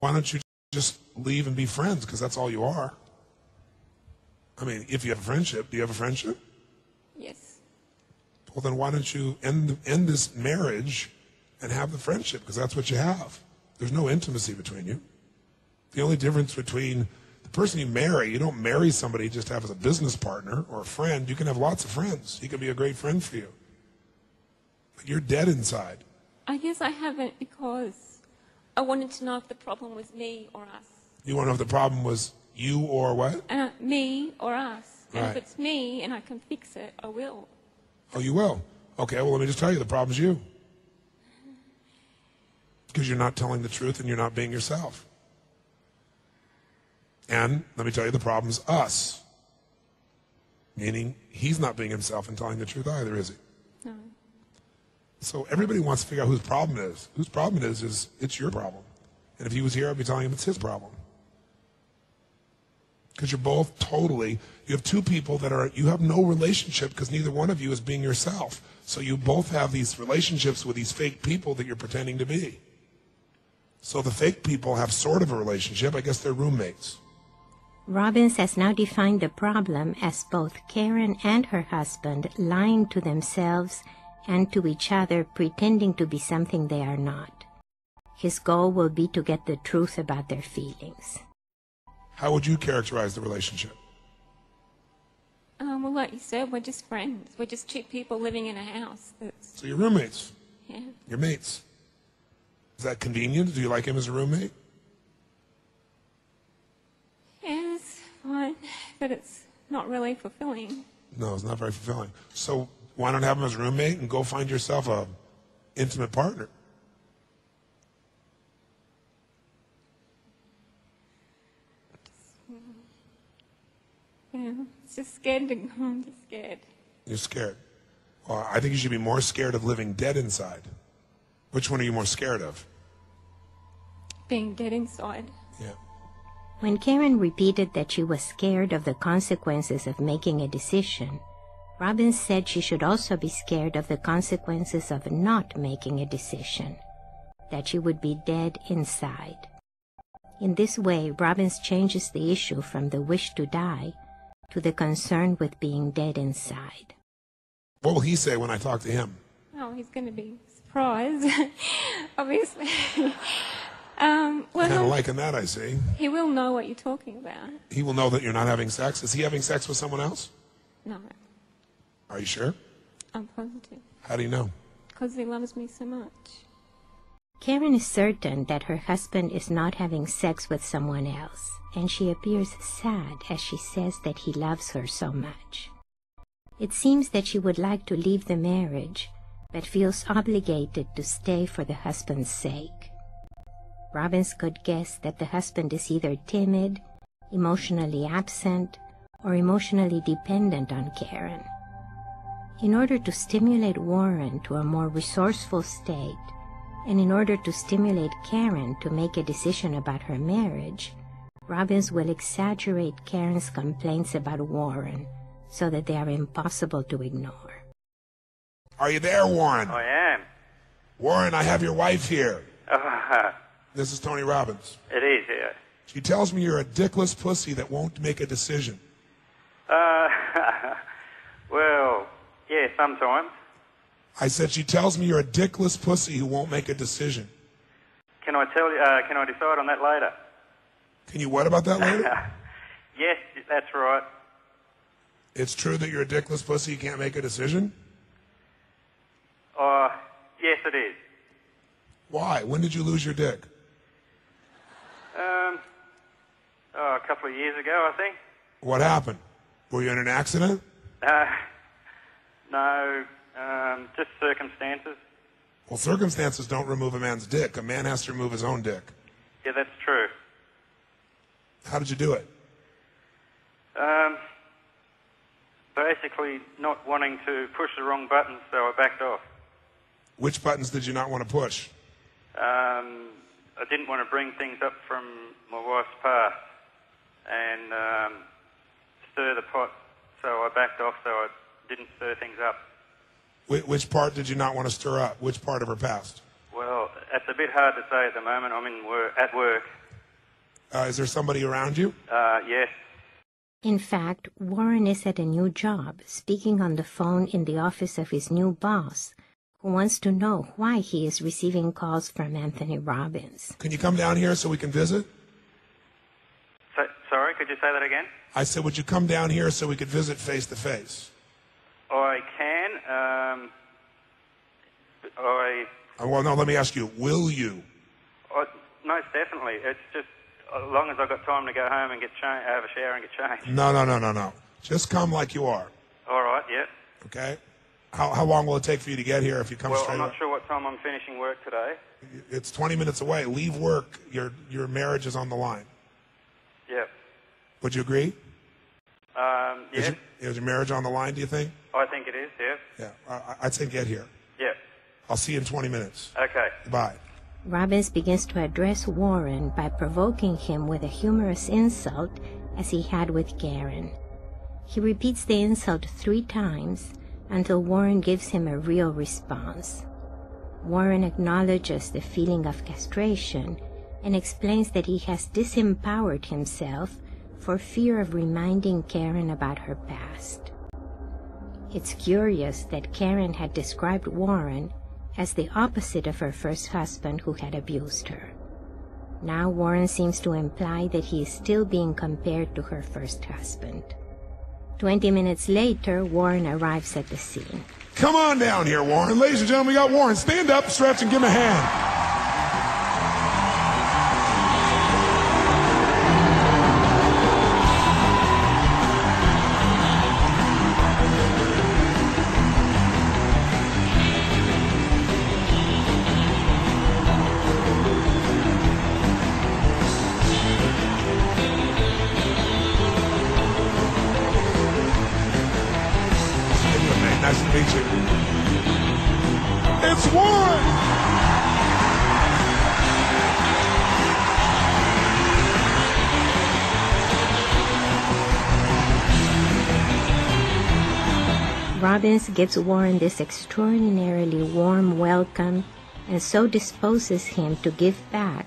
Why don't you just leave and be friends? Because that's all you are. I mean, if you have a friendship, do you have a friendship? Yes. Well, then why don't you end this marriage and have the friendship? Because that's what you have. There's no intimacy between you. The only difference between the person you marry, you don't marry somebody just to have as a business partner or a friend. You can have lots of friends. He can be a great friend for you. But you're dead inside. I guess I haven't because I wanted to know if the problem was me or us. You want to know if the problem was you or what? Me or us. And Right. if it's me and I can fix it, I will. Oh, you will? Okay, well, let me just tell you, the problem's you. Because you're not telling the truth and you're not being yourself. And let me tell you, the problem's us. Meaning, he's not being himself and telling the truth either, is he? No. So everybody wants to figure out whose problem it is. Whose problem it is it's your problem. And if he was here, I'd be telling him it's his problem. Because you're both totally, you have two people you have no relationship because neither one of you is being yourself. So you both have these relationships with these fake people that you're pretending to be. So the fake people have sort of a relationship. I guess they're roommates. Robbins has now defined the problem as both Karen and her husband lying to themselves and to each other, pretending to be something they are not. His goal will be to get the truth about their feelings. How would you characterize the relationship? Well, like you said, we're just friends. We're just two people living in a house. So you're roommates. Yeah. You're mates. Is that convenient? Do you like him as a roommate? Yeah, it's fine, but it's not really fulfilling. No, it's not very fulfilling. So why not have him as a roommate and go find yourself a intimate partner? Yeah, it's just scared to go. I'm just scared. You're scared. Well, I think you should be more scared of living dead inside. Which one are you more scared of? Being dead inside. Yeah. When Karen repeated that she was scared of the consequences of making a decision, Robbins said she should also be scared of the consequences of not making a decision, that she would be dead inside. In this way, Robbins changes the issue from the wish to die to the concern with being dead inside. What will he say when I talk to him? Oh, he's going to be surprised, obviously. Kind of liking that, I see. He will know what you're talking about. He will know that you're not having sex. Is he having sex with someone else? No, Are you sure? I'm positive. How do you know? Because he loves me so much. Karen is certain that her husband is not having sex with someone else, and she appears sad as she says that he loves her so much. It seems that she would like to leave the marriage, but feels obligated to stay for the husband's sake. Robbins could guess that the husband is either timid, emotionally absent, or emotionally dependent on Karen. In order to stimulate Warren to a more resourceful state, and in order to stimulate Karen to make a decision about her marriage, Robbins will exaggerate Karen's complaints about Warren so that they are impossible to ignore. Are you there, Warren? I am. Warren, I have your wife here. This is Tony Robbins. It is, yeah. She tells me you're a dickless pussy that won't make a decision. Well, yeah, sometimes. I said she tells me you're a dickless pussy who won't make a decision. Can I tell you? Can I decide on that later? Can you what about that later? Yes, that's right. It's true that you're a dickless pussy, you can't make a decision? Yes, it is. Why? When did you lose your dick? A couple of years ago, I think. What happened? Were you in an accident? No, just circumstances. Well, circumstances don't remove a man's dick. A man has to remove his own dick. Yeah, that's true. How did you do it? Basically not wanting to push the wrong buttons, so I backed off. Which buttons did you not want to push? I didn't want to bring things up from my wife's past and stir the pot, so I backed off so I didn't stir things up. Which part did you not want to stir up? Which part of her past? Well, it's a bit hard to say at the moment. I'm at work. Is there somebody around you? Yes. In fact, Warren is at a new job, speaking on the phone in the office of his new boss, who wants to know why he is receiving calls from Anthony Robbins. Can you come down here so we can visit? Sorry, could you say that again? I said, would you come down here so we could visit face to face? I can. Well, no, let me ask you, will you? Most definitely. It's just as long as I've got time to go home and have a shower and get changed. No. Just come like you are. All right, yeah. Okay? How long will it take for you to get here if you come straight Well, I'm not up? sure what time I'm finishing work today. It's 20 minutes away. Leave work. Your marriage is on the line. Yep. Would you agree? Yes. Is your marriage on the line, do you think? I think it is, yes. Yeah. I'd say get here. Yep. I'll see you in 20 minutes. Okay. Bye. Robbins begins to address Warren by provoking him with a humorous insult as he had with Karen. He repeats the insult 3 times until Warren gives him a real response. Warren acknowledges the feeling of castration and explains that he has disempowered himself for fear of reminding Karen about her past. It's curious that Karen had described Warren as the opposite of her first husband who had abused her. Now Warren seems to imply that he is still being compared to her first husband. 20 minutes later, Warren arrives at the scene. Come on down here, Warren. Ladies and gentlemen, we got Warren. Stand up, stretch, and give him a hand. Nice to meet you. It's Warren! Robbins gives Warren this extraordinarily warm welcome and so disposes him to give back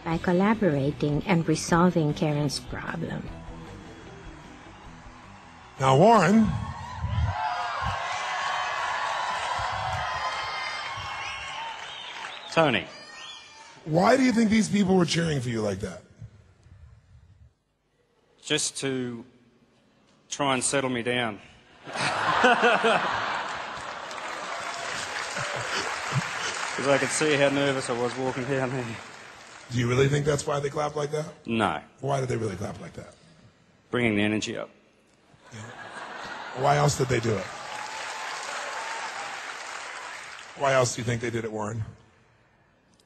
by collaborating and resolving Karen's problem. Now, Warren, Tony, why do you think these people were cheering for you like that? just to try and settle me down. Because I could see how nervous I was walking down there. Do you really think that's why they clap like that? No, Why did they really clap like that? bringing the energy up. Why else did they do it? Why else do you think they did it, Warren?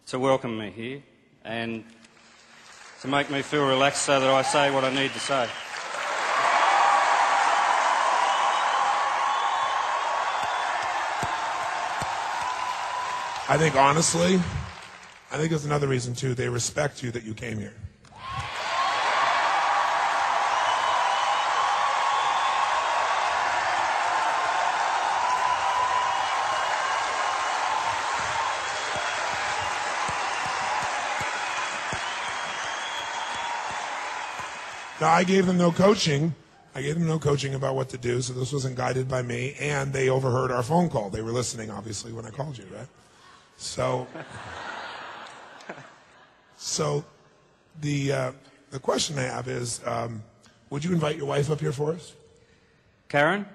To welcome me here and to make me feel relaxed so that I say what I need to say. I think, honestly, I think there's another reason, too. They respect you that you came here. Now, I gave them no coaching. I gave them no coaching about what to do, so this wasn't guided by me, and they overheard our phone call. They were listening, obviously, when I called you, right? So the question I have is, would you invite your wife up here for us? Karen?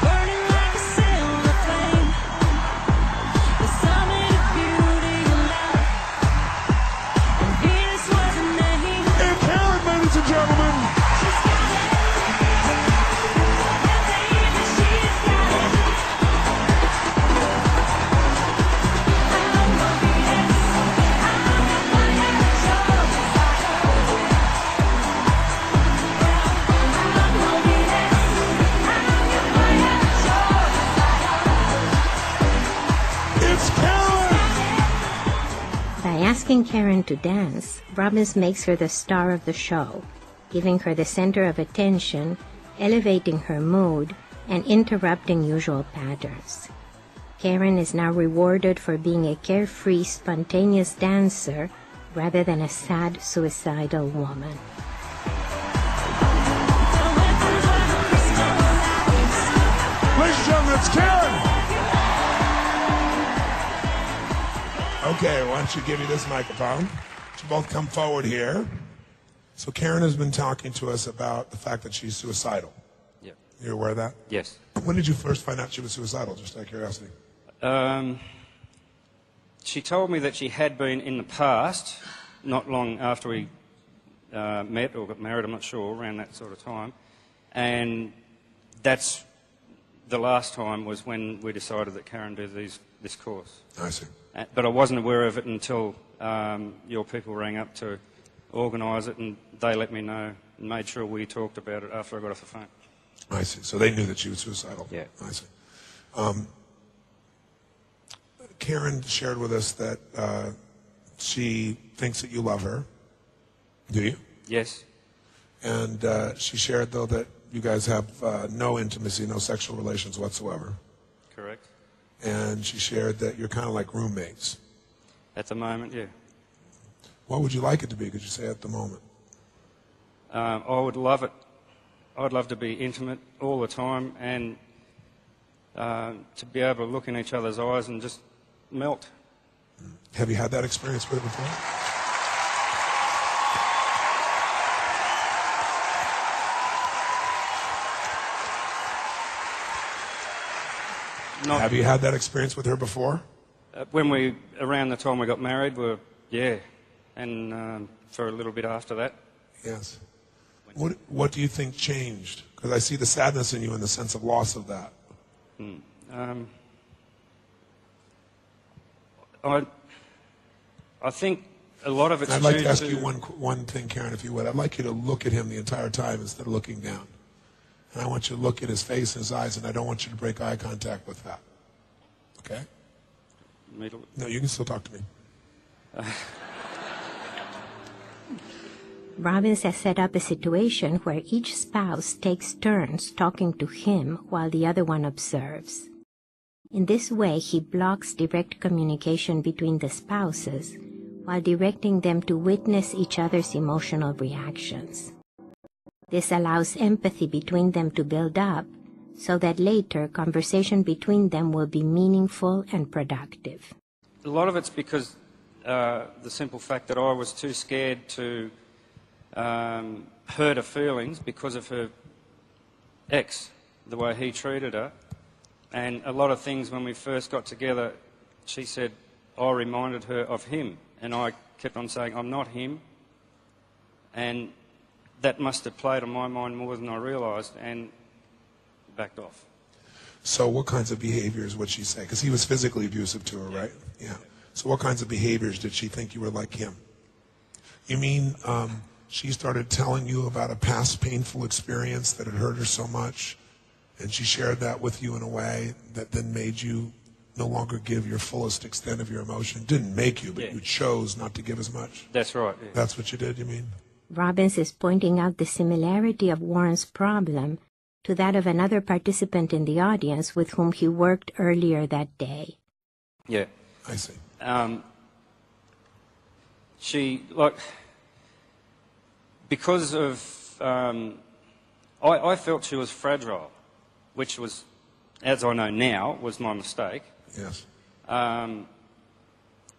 Burning asking Karen to dance, Robbins makes her the star of the show, giving her the center of attention, elevating her mood, and interrupting usual patterns. Karen is now rewarded for being a carefree, spontaneous dancer rather than a sad, suicidal woman. Ladies and gentlemen, it's Karen! Okay, why don't you give me this microphone? You both come forward here. So Karen has been talking to us about the fact that she's suicidal. Yeah. You're aware of that? Yes. When did you first find out she was suicidal, just out of curiosity? She told me that she had been in the past, not long after we met or got married, I'm not sure, around that sort of time. And that's the last time was when we decided that Karen do this course. I see. But I wasn't aware of it until your people rang up to organise it, and they let me know and made sure we talked about it after I got off the phone. I see. So they knew that she was suicidal. Yeah. I see. Karen shared with us that she thinks that you love her. Do you? Yes. And she shared, though, that you guys have no intimacy, no sexual relations whatsoever. Correct. And she shared that you're kind of like roommates. At the moment, yeah. What would you like it to be, could you say, at the moment? I would love it. I'd love to be intimate all the time and to be able to look in each other's eyes and just melt. Have you had that experience with her before? Have you had that experience with her before? Around the time we got married, yeah, and for a little bit after that. Yes. What do you think changed? Because I see the sadness in you and the sense of loss of that. I think a lot of it's I'd like to ask you one thing, Karen, if you would. I'd like you to look at him the entire time instead of looking down. And I want you to look at his face and his eyes, and I don't want you to break eye contact with that. Okay? No, you can still talk to me. Robbins has set up a situation where each spouse takes turns talking to him while the other one observes. In this way, he blocks direct communication between the spouses while directing them to witness each other's emotional reactions. This allows empathy between them to build up so that later conversation between them will be meaningful and productive. A lot of it's because the simple fact that I was too scared to hurt her feelings because of her ex, the way he treated her. And a lot of things when we first got together, she said, I reminded her of him. And I kept on saying, I'm not him. And that must have played on my mind more than I realised, and backed off. So what kinds of behaviors would she say? Because he was physically abusive to her, right? Yeah. So what kinds of behaviors did she think you were like him? You mean she started telling you about a past painful experience that had hurt her so much, and she shared that with you in a way that then made you no longer give your fullest extent of your emotion? Didn't make you, but you chose not to give as much? That's right. Yeah. That's what you did, you mean? Robbins is pointing out the similarity of Warren's problem to that of another participant in the audience with whom he worked earlier that day. Yeah. I see. Because of, I felt she was fragile, which was, as I know now, was my mistake. Yes. And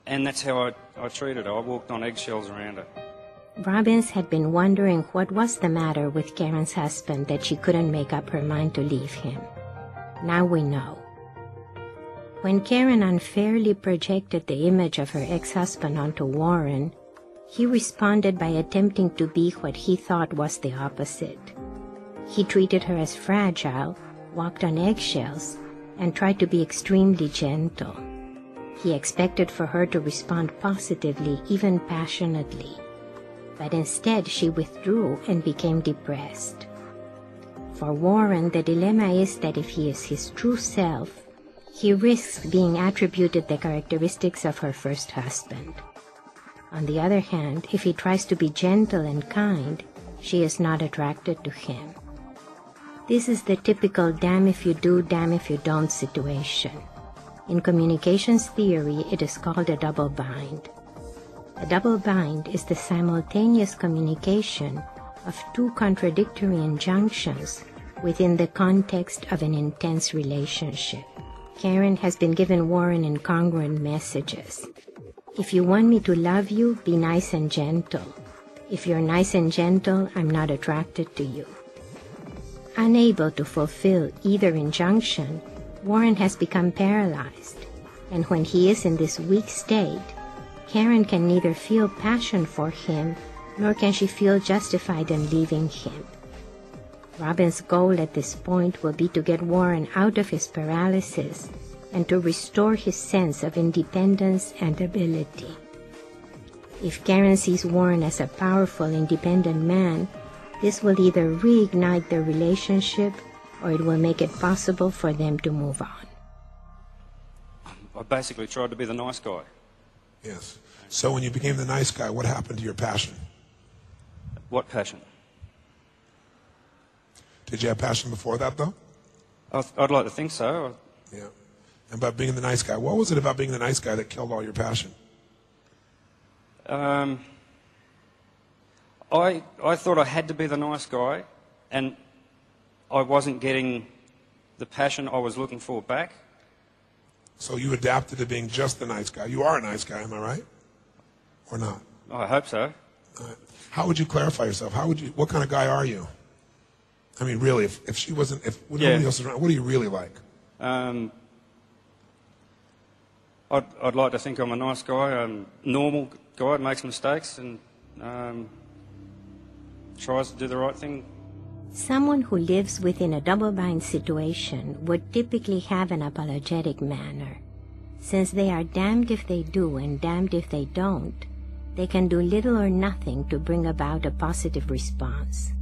that's how I treated her. I walked on eggshells around her. Robbins had been wondering what was the matter with Karen's husband that she couldn't make up her mind to leave him. Now we know. When Karen unfairly projected the image of her ex-husband onto Warren, he responded by attempting to be what he thought was the opposite. He treated her as fragile, walked on eggshells, and tried to be extremely gentle. He expected for her to respond positively, even passionately. But instead she withdrew and became depressed. For Warren, the dilemma is that if he is his true self, he risks being attributed the characteristics of her first husband. On the other hand, if he tries to be gentle and kind, she is not attracted to him. This is the typical damn if you do, damn if you don't situation. In communications theory, it is called a double bind. A double bind is the simultaneous communication of two contradictory injunctions within the context of an intense relationship. Karen has been given Warren incongruent messages. If you want me to love you, be nice and gentle. If you're nice and gentle, I'm not attracted to you. Unable to fulfill either injunction, Warren has become paralyzed, and when he is in this weak state, Karen can neither feel passion for him, nor can she feel justified in leaving him. Robin's goal at this point will be to get Warren out of his paralysis and to restore his sense of independence and ability. If Karen sees Warren as a powerful, independent man, this will either reignite their relationship or it will make it possible for them to move on. I basically tried to be the nice guy. Yes. So when you became the nice guy, what happened to your passion? What passion? Did you have passion before that, though? I'd like to think so. Yeah. And about being the nice guy, what was it about being the nice guy that killed all your passion? I thought I had to be the nice guy, and I wasn't getting the passion I was looking for back. So you adapted to being just the nice guy. You are a nice guy, am I right? Or not? I hope so. How would you clarify yourself? What kind of guy are you? I mean, really, if she wasn't, if nobody else is around, what are you really like? I'd like to think I'm a nice guy, a normal guy, makes mistakes and tries to do the right thing. Someone who lives within a double-bind situation would typically have an apologetic manner. Since they are damned if they do and damned if they don't, they can do little or nothing to bring about a positive response.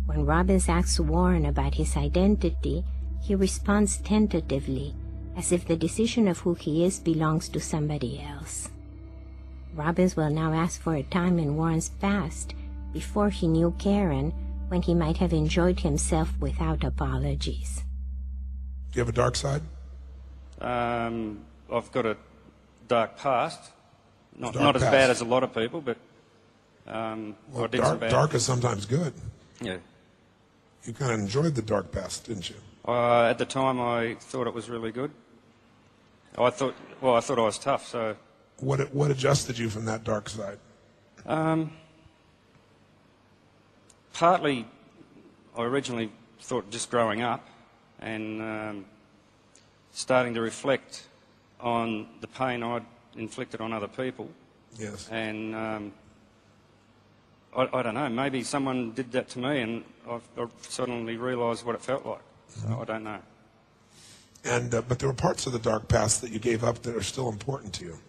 When Robbins asks Warren about his identity, he responds tentatively, as if the decision of who he is belongs to somebody else. Robbins will now ask for a time in Warren's past before he knew Karen, when he might have enjoyed himself without apologies. Do you have a dark side? I've got a dark past. Not as past. bad as a lot of people, but I did some bad. Dark is sometimes good. Yeah. You kind of enjoyed the dark past, didn't you? At the time, I thought it was really good. I thought I was tough. So what adjusted you from that dark side? Partly, I originally thought just growing up and starting to reflect on the pain I'd inflicted on other people. Yes. And I don't know, maybe someone did that to me and I've suddenly realised what it felt like. So I don't know. And but there were parts of the dark past that you gave up that are still important to you.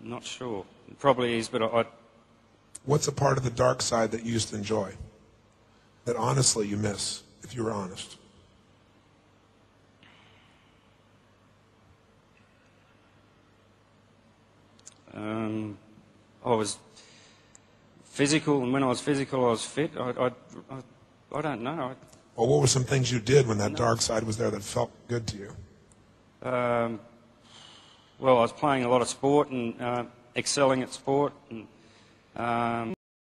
Not sure. It probably is, but What's a part of the dark side that you used to enjoy, that honestly you miss, if you were honest? I was physical, and when I was physical, I was fit. I don't know. Well, what were some things you did when that dark side was there that felt good to you? Well, I was playing a lot of sport and excelling at sport, and